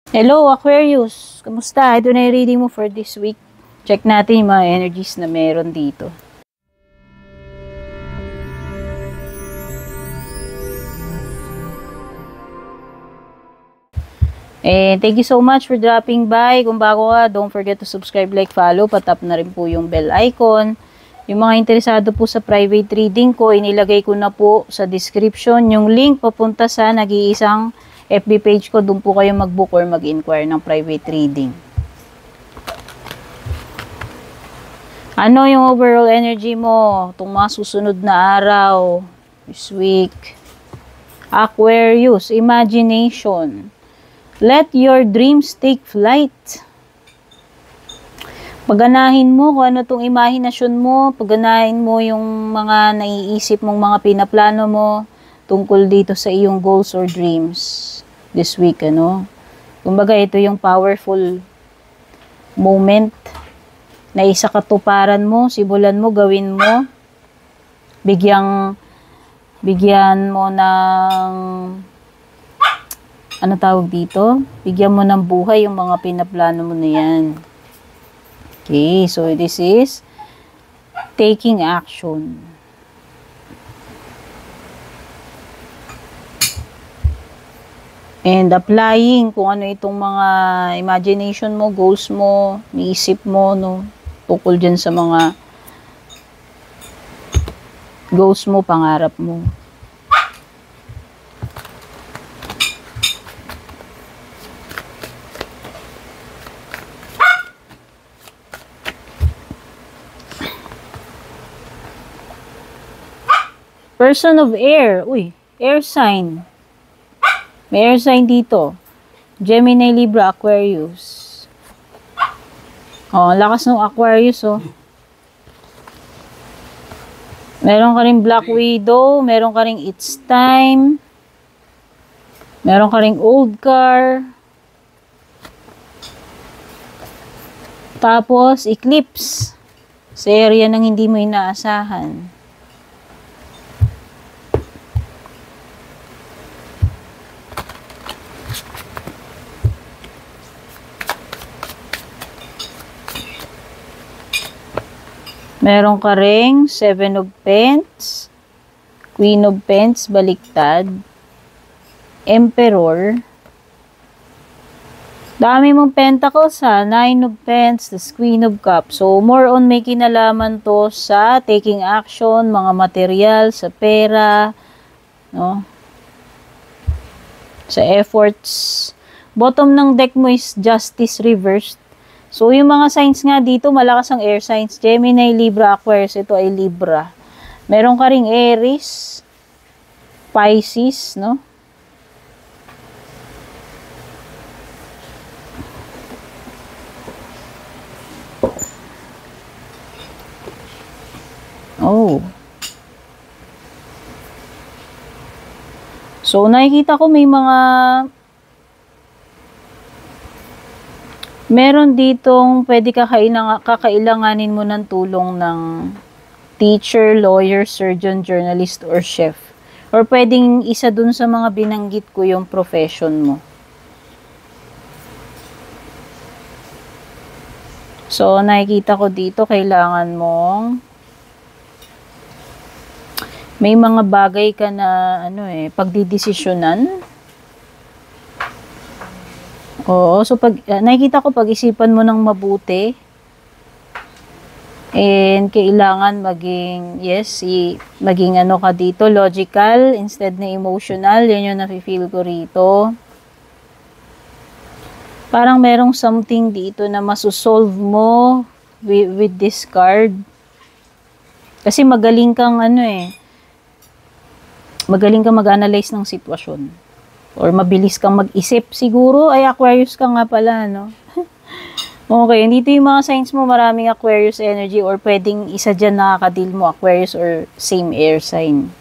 Hello, Aquarius! Kamusta? Ito na yung reading mo for this week. Check natin yung mga energies na meron dito. Thank you so much for dropping by. Kung bago ka, don't forget to subscribe, like, follow. Patap na rin po yung bell icon. Yung mga interesado po sa private reading ko, inilagay ko na po sa description yung link papunta sa nag-iisang FB page ko. Doon po kayo mag-book or mag-inquire ng private reading. Ano yung overall energy mo itong mga susunod na araw, this week? Aquarius, imagination. Let your dreams take flight. Paganahin mo kung ano itong imahinasyon mo, paganahin mo yung mga naiisip mong mga pinaplano mo tungkol dito sa iyong goals or dreams this week, ano? Kumbaga, ito yung powerful moment na isa katuparan mo, simulan mo, gawin mo, bigyan mo ng ano tawag dito? Bigyan mo ng buhay yung mga pinaplano mo na yan. Okay, so this is taking action. And applying kung ano itong mga imagination mo, goals mo, niisip mo, no? Tukol dyan sa mga goals mo, pangarap mo. Person of air. Uy, air sign. May air sign dito. Gemini, Libra, Aquarius. Oh, lakas ng Aquarius, oh. Meron ka rin Black Widow. Meron ka rin It's Time. Meron ka rin Old Car. Tapos, Eclipse. Sa area ng hindi mo inaasahan. Meron ka ring 7 of Pents, Queen of Pents, baliktad, Emperor. Dami mong pentacles ha, 9 of Pents, the Queen of Cups. So, more on may kinalaman to sa taking action, mga material, sa pera, no? Sa efforts. Bottom ng deck mo is Justice reversed. So, yung mga signs nga dito, malakas ang air signs. Gemini, Libra, Aquarius. Ito ay Libra. Meron ka ring Aries, Pisces, no? Oh. So, nakikita ko may mga meron ditong pwede kakailanganin mo ng tulong ng teacher, lawyer, surgeon, journalist, or chef. Or pwedeng isa dun sa mga binanggit ko yung profession mo. So, nakikita ko dito, kailangan mong may mga bagay ka na pagdidesisyonan. Oo, so nakikita ko pag-isipan mo ng mabuti. And kailangan maging ano ka dito, logical instead na emotional. Yan yung nafe-feel ko rito. Parang merong something dito na masosolve mo with this card. Kasi magaling kang magaling kang mag-analyze ng sitwasyon. Or mabilis kang mag-isip. Siguro, ay Aquarius ka nga pala, no? Okay, dito yung mga signs mo, maraming Aquarius energy or pwedeng isa dyan nakakadil mo, Aquarius or same air sign.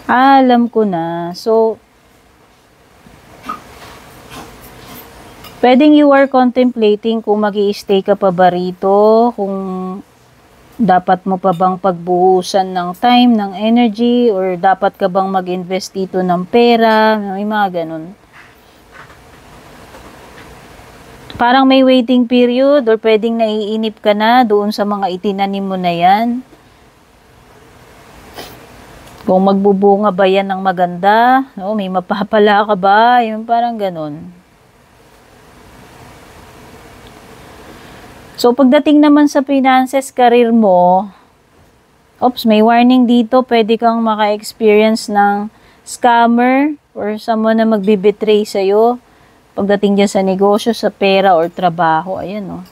Alam ko na. So, pwedeng you are contemplating kung mag-i-stay ka pa ba rito, kung Dapat mo pa bang pagbuhusan ng time, ng energy, or dapat ka bang mag-invest dito ng pera? May mga ganun. Parang may waiting period or pwedeng naiinip ka na doon sa mga itinanim mo na yan. Kung magbubunga ba yan ng maganda, no? May mapapala ka ba? Yung parang ganun. So, pagdating naman sa finances, career mo, may warning dito, pwede kang maka-experience ng scammer or someone na magbibetray sa'yo pagdating dyan sa negosyo, sa pera, or trabaho. Ayan, no.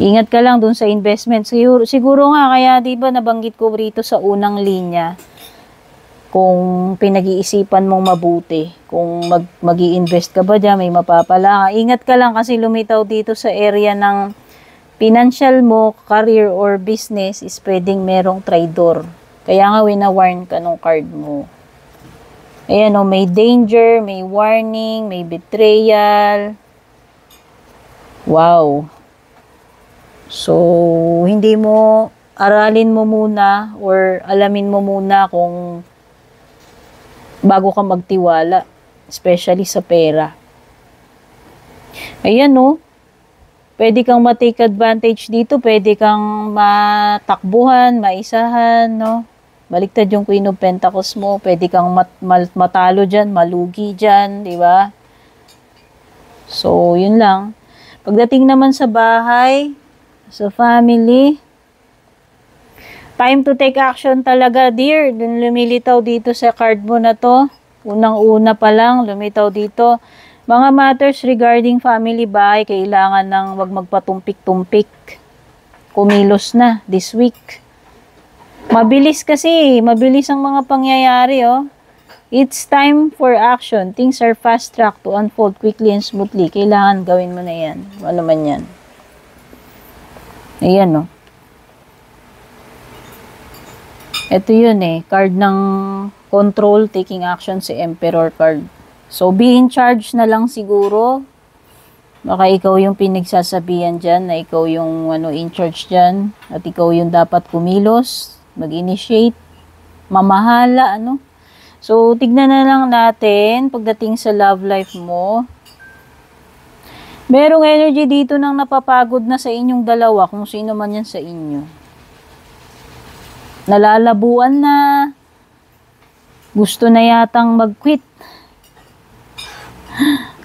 Ingat ka lang dun sa investment. Siguro nga, kaya diba nabanggit ko rito sa unang linya, kung pinag-iisipan mong mabuti, kung mag-i-invest ka ba dyan, may mapapala ka. Ingat ka lang kasi lumitaw dito sa area ng financial mo, career or business is pwedeng merong traidor. Kaya nga wina-warn ka nung card mo. Ayan o, may danger, may warning, may betrayal. Wow. So, hindi mo, aralin mo muna or alamin mo muna kung bago ka magtiwala, especially sa pera. Ayan, no? Pwede kang ma-take advantage dito, pwede kang matakbuhan, maisahan, no? Baliktad yung Queen of Pentacles mo, pwede kang matalo dyan, malugi dyan, di ba? So, yun lang. Pagdating naman sa bahay, sa family, time to take action talaga, dear. Dun lumilitaw dito sa card mo na to. Unang-una pa lang, lumitaw dito. Mga matters regarding family bahay, kailangan ng wag magpatumpik-tumpik. Kumilos na this week. Mabilis kasi, mabilis ang mga pangyayari, oh. It's time for action. Things are fast-track to unfold quickly and smoothly. Kailangan gawin mo na yan. Ano man yan. Ayan, oh. Ito yun card ng control, taking action, si Emperor card. So, be in charge na lang siguro. Baka ikaw yung pinagsasabihan dyan, na ikaw yung in charge dyan. At ikaw yung dapat kumilos, mag-initiate, mamahala, So, tignan na lang natin, pagdating sa love life mo. Merong energy dito nang napapagod na sa inyong dalawa, kung sino man yan sa inyo. Nalalabuan na, gusto na yatang mag-quit.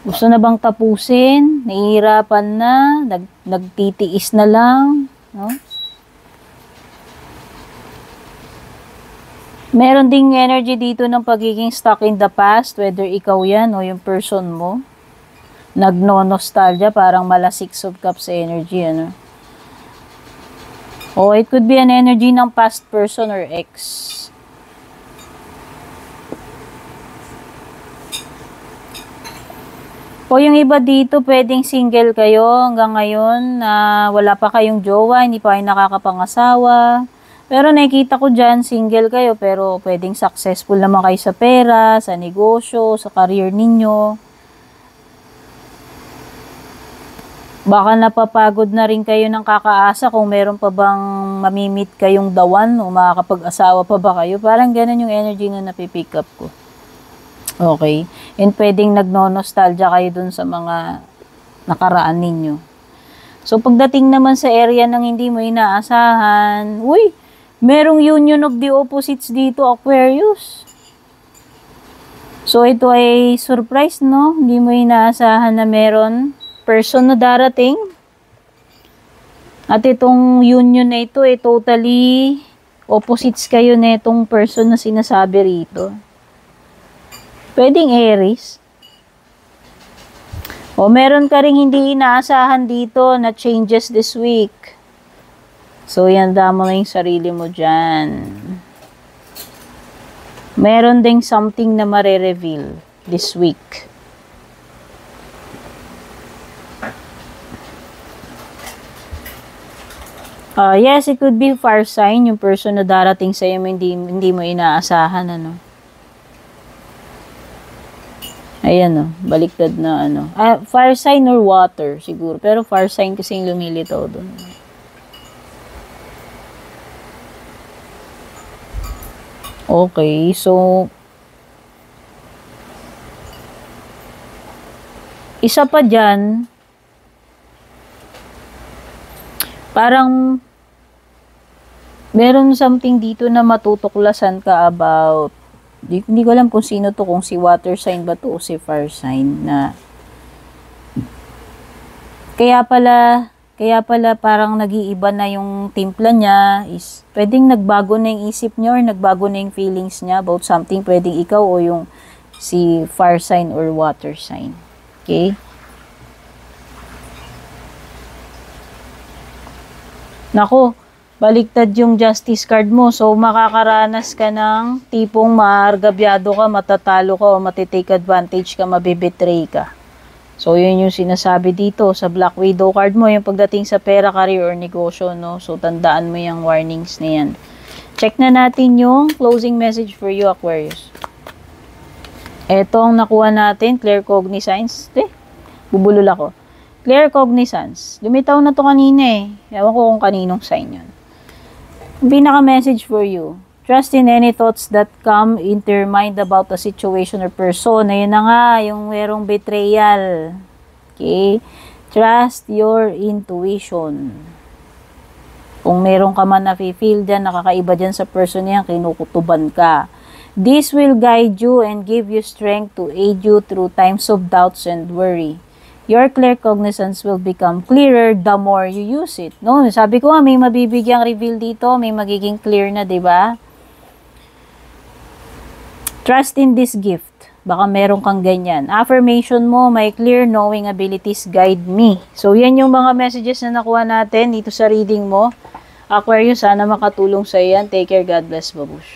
Gusto na bang tapusin? Nahihirapan na, nagtitiis na lang, no? Meron ding energy dito ng pagiging stuck in the past, whether ikaw yan o yung person mo. Nagno-nostalgia, parang mala 6 of Cups energy, O it could be an energy ng past person or ex. O yung iba dito, pwedeng single kayo hanggang ngayon na wala pa kayong jowa, hindi pa kayo nakakapangasawa. Pero nakikita ko dyan, single kayo, pero pwedeng successful naman kayo sa pera, sa negosyo, sa career ninyo. Baka napapagod na rin kayo ng kakaasa kung meron pa bang mamimit kayong dawan o makakapag-asawa pa ba kayo. Parang ganun yung energy na napipick up ko. Okay. And pwedeng nagno-nostalgia kayo dun sa mga nakaraan ninyo. So, pagdating naman sa area ng hindi mo inaasahan, merong union of the opposites dito, Aquarius. So, ito ay surprise, no? Hindi mo inaasahan na meron person na darating. At itong union na ito ay totally opposites kayo na itong person na sinasabi rito. Pwedeng Aries. O meron ka ring hindi inaasahan dito na changes this week. So yan, mo na yung sarili mo dyan. Meron ding something na mare-reveal this week. Yes, it could be fire sign, yung person na darating sa iyo hindi mo inaasahan, Ayan, baliktad na, fire sign or water, siguro. Pero fire sign kasi yung lumilitaw doon. Okay, so isa pa dyan, parang meron something dito na matutuklasan ka about, hindi ko alam kung sino to, kung si water sign ba to o si fire sign, na kaya pala parang nag-iiba na yung timpla niya, is pwedeng nagbago na yung isip niya or nagbago na yung feelings niya about something, pwedeng ikaw o yung si fire sign or water sign. Okay? Nako, baliktad yung justice card mo. So, makakaranas ka ng tipong maargabyado ka, matatalo ka, o matitake advantage ka, mabibetray ka. So, yun yung sinasabi dito sa Black Widow card mo, yung pagdating sa pera, career, or negosyo, no? So, tandaan mo yung warnings na yan. Check na natin yung closing message for you, Aquarius. Ito ang nakuha natin, clear cognizance. Bubulol ako. Clear cognizance. Lumitaw na to kanina eh. Ewan ko kung kaninong sign yun. Pinaka-message for you. Trust in any thoughts that come into your mind about a situation or person. Ayun na nga, yung merong betrayal. Okay? Trust your intuition. Kung meron ka man na-feel dyan, nakakaiba dyan sa person yan, kinukutuban ka. This will guide you and give you strength to aid you through times of doubts and worry. Your clear cognizance will become clearer the more you use it. No, sabi ko nga, may mabibigyang reveal dito, may magiging clear na, 'di ba? Trust in this gift. Baka meron kang ganyan. Affirmation mo, my clear knowing abilities guide me. So, yan yung mga messages na nakuha natin dito sa reading mo. Aquarius, sana makatulong sa iyan. Take care. God bless. Babush.